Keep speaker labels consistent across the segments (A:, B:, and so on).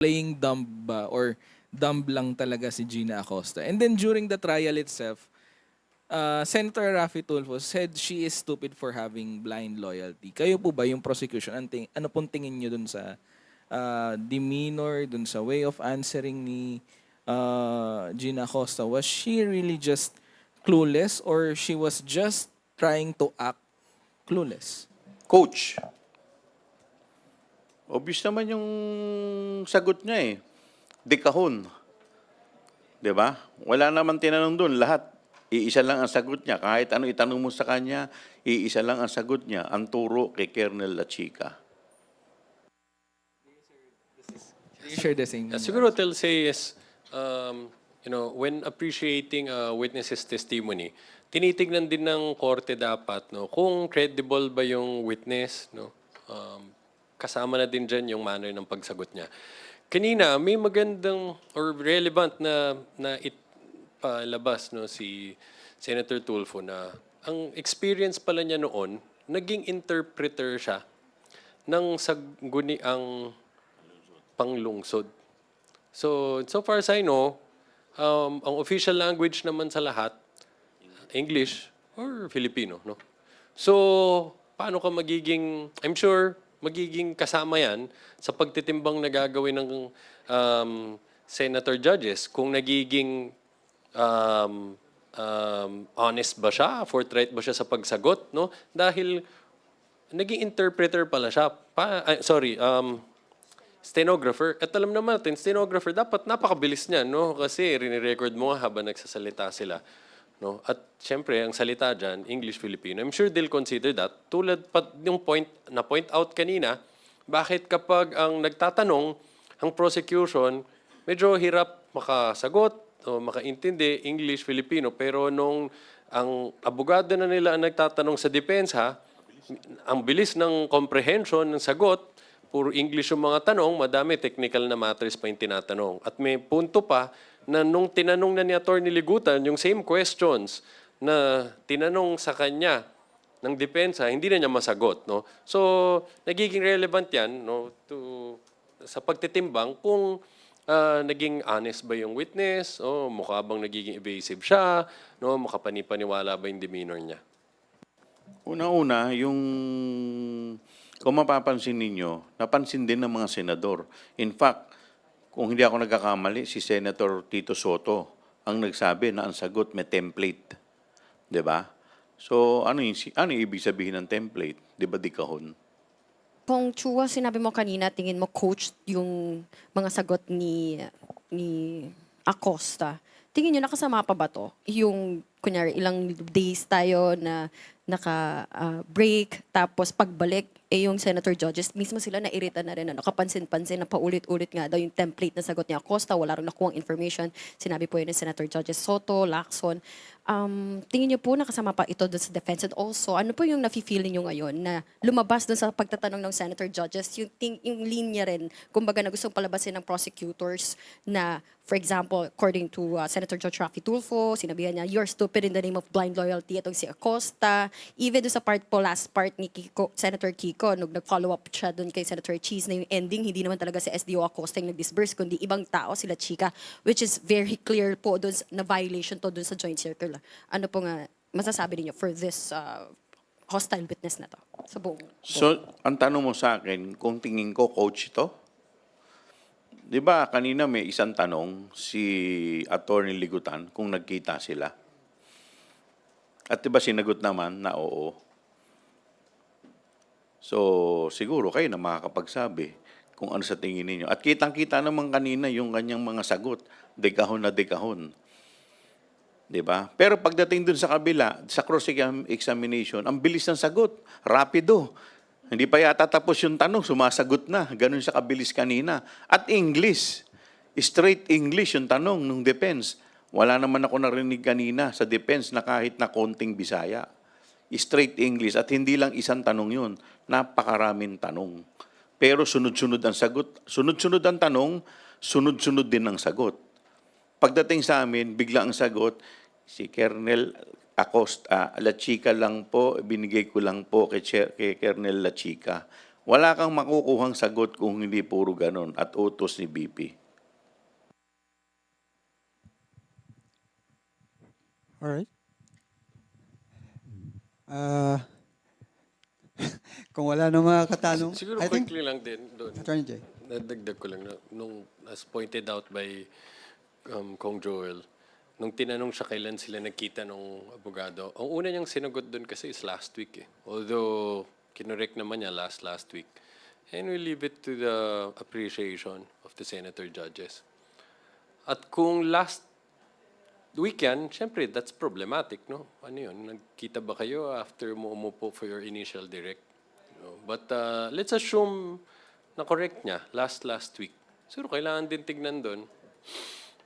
A: playing dumb ba or dumb lang talaga si Gina Acosta. And then during the trial itself, Senator Raffy Tulfo said she is stupid for having blind loyalty. Kayo po ba yung prosecution? Ano pong tingin nyo dun sa demeanor, dun sa way of answering ni Gina Acosta? Was she really just clueless or she was just trying to act clueless?
B: Coach, obvious naman yung sagot niya eh. Dekahon. 'Di ba? Wala naman tinanong doon. Lahat, iisa lang ang sagot niya. Kahit ano itanong mo sa kanya, iisa lang ang sagot niya. Ang turo kay Colonel La Chica.
A: Do you share the same?
C: Siguro what I'll say is, when appreciating a witness's testimony, tinitignan din ng korte dapat, no, kung credible ba yung witness, no, kasama na din dyan yung manner ng pagsagot niya. Kanina, may magandang or relevant na palabas, no, si Senator Tulfo na ang experience pala niya noon, naging interpreter siya ng sangguniang panglungsod. So far as I know, ang official language naman sa lahat, English or Filipino, no? So, paano ka magiging, I'm sure, magiging kasama yan sa pagtitimbang na gagawin ng senator judges kung nagiging honest ba siya, forthright ba siya sa pagsagot, no? Dahil naging interpreter pala siya. Stenographer. At alam naman natin, stenographer, dapat napakabilis niya, no? Kasi rini-record mo nga habang nagsasalita sila. No? At syempre, ang salita dyan, English-Filipino. I'm sure they'll consider that. Tulad pa yung point out kanina, bakit kapag ang nagtatanong, ang prosecution, medyo hirap makasagot o makaintindi English-Filipino. Pero nung ang abogado na nila ang nagtatanong sa depensa, ang bilis ng comprehension ng sagot, puro English yung mga tanong, madami technical na matters pa yung tinatanong. At may punto pa na nung tinanong na ni Atty. Ligutan, yung same questions na tinanong sa kanya ng depensa, hindi na niya masagot. No? So, nagiging relevant yan, no, sa pagtitimbang kung naging honest ba yung witness, o mukha bang nagiging evasive siya, no, makapanipaniwala ba yung demeanor niya.
B: Una-una, kung mapapansin ninyo, napansin din ng mga senador. In fact, kung hindi ako nagkakamali, si Senator Tito Soto ang nagsabi na ang sagot may template. 'Di ba? So, ano yung ibig sabihin ng template? 'Di ba dekahon?
D: Kung Chua, sinabi mo kanina, tingin mo coach yung mga sagot ni Acosta. Tingin nyo, nakasama pa ba to? Yung, kunyari, ilang days tayo na naka-break, tapos pagbalik, yung senator judges, mismo sila nairita na rin, kapansin-pansin na paulit-ulit nga daw yung template na sagot ni Acosta, wala rin nakuha information. Sinabi po yun ni Senator Judges Soto, Lacson. Tingin niyo po nakasama pa ito doon sa defense? And also, ano po yung nafe-feel niyo ngayon na lumabas doon sa pagtatanong ng senator judges, yung linya rin, kumbaga na gustong palabasin ng prosecutors na, for example, according to Senator Judge Raffy Tulfo, sinabihan niya, you're stupid in the name of blind loyalty, itong si Acosta. Even doon sa last part ni Senator Kiko, nung nag-follow up siya doon kay Senator Cheese na yung ending, hindi naman talaga si SDO Acosta yung nag-disburse, kundi ibang tao, sila Chica, which is very clear po doon na violation to doon sa joint circle. Ano po nga masasabi niyo for this hostile witness na to? Sa buong.
B: So, ang tanong mo sa akin, kung tingin ko coach ito? 'Di ba kanina may isang tanong si Atty. Ligutan kung nagkita sila. At 'di ba sinagot naman na oo. So, siguro kayo na makakapagsabi kung ano sa tingin ninyo. At kitang-kita naman kanina yung kanyang mga sagot, dekahon na dekahon. 'Di ba? Pero pagdating dun sa kabila, sa cross-examination, ang bilis ng sagot, rapido. Hindi pa yata tapos yung tanong, sumasagot na. Ganun siya kabilis kanina. At English, straight English yung tanong ng defense. Wala naman ako narinig kanina sa defense na kahit na konting Bisaya. Straight English. At hindi lang isang tanong yun. Napakaraming tanong. Pero sunod-sunod ang sagot. Sunod-sunod ang tanong, sunod-sunod din ang sagot. Pagdating sa amin, bigla ang sagot, si Colonel Acosta, La Chica lang po, binigay ko lang po kay Colonel La Chica. Wala kang makukuhang sagot kung hindi puro ganon at utos ni BP.
E: Alright. Ah, kung wala na mga katanong,
C: Siguro
E: I think,
C: quickly lang din doon.
E: Attorney Jay.
C: Nadagdag ko lang, nung as pointed out by Kong Joel, nung tinanong siya kailan sila nagkita nung abogado, ang una niyang sinagot doon kasi is last week eh. Although, kinorek naman niya last week. And we leave it to the appreciation of the senator judges. At kung last weekend, syempre, that's problematic, no? Ano yun? Nagkita ba kayo after mo umupo for your initial direct? No? But let's assume na correct niya, last week. So, kailangan din tignan doon,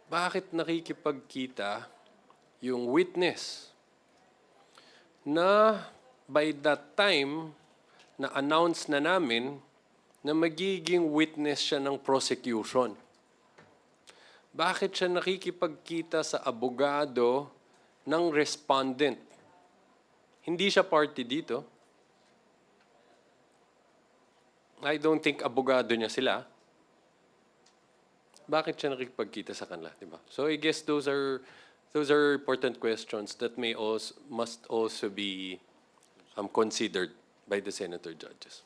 C: bakit nakikipagkita yung witness na by that time, na-announce na namin na magiging witness siya ng prosecution. Bakit siya nakikipagkita sa abogado ng respondent? Hindi siya party dito. I don't think abogado niya sila. Bakit siya nakikipagkita sa kanila, di ba? So I guess those are important questions that must also be considered by the senator judges.